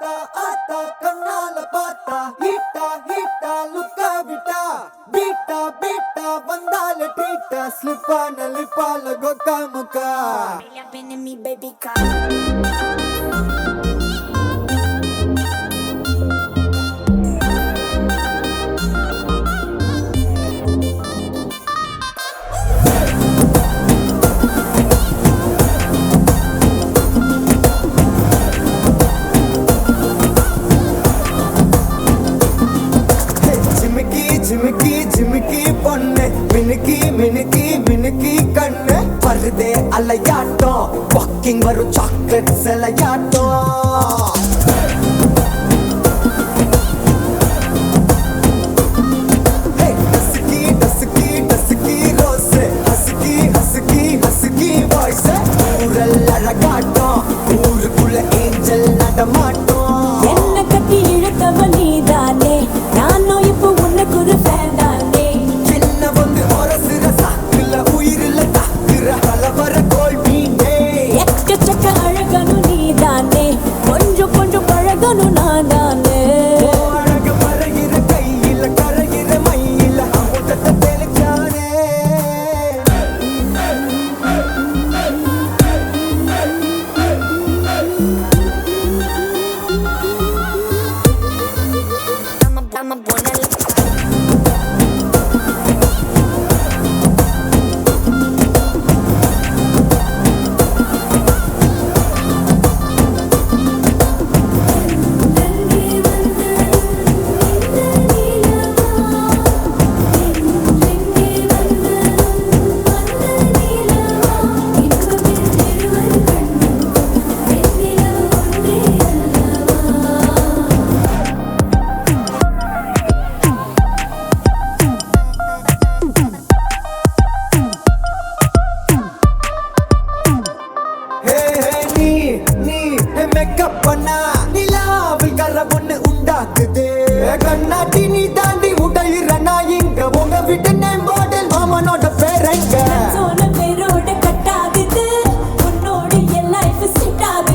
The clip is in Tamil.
ஆத்தா ஆத்தா கண்ணால பார்த்தா ஹீட்டா ஹீட்டா லுக்கா விட்டா பீட்டா பீட்டா வந்தால ட்ரீட்டா ஸ்லிப்பான லிப்பால கொக்கா முக்கா baby come ஜிமிக்கி ஜிமிக்கி பொண்ணு மினுக்கி மினுக்கி மினுக்கி கண்ணு வருதே அலையாட்டம் வாக்கிங் வரும் சாக்லேட் சிலையாட்டம் ஊருக்குள்ள ஏஞ்சல் நடமாட்டோம் என்ன கட்டி இழுத்தவ நீதானே நானும் இப்போ உனக்கு ஒரு ஃபேன் தானே என்ன வந்து ஒரசுற சாக்குல உயிரில தாக்குற கலவர கோல்வீனே எக்கச்சக்க அழகனும் நீதானே கொஞ்சம் கொஞ்சம் பழகனும் நான் தானே அழக பறகிற கையில கரைகிற மயில அமுதத்தை தெளிச்சானே I'm a buena மேக்கப் பண்ணா நிலாவில் கர ஒண்ணு உண்டாக்குது கண்ணாடி நீ தாண்டி உடையிறனா இங்க உங்க வீட்டு நேம் மாடல் மாமனோட பேரங்க சோன பேரோட கட்டாகுது உன்னோட என் லைஃப் செட் ஆகுது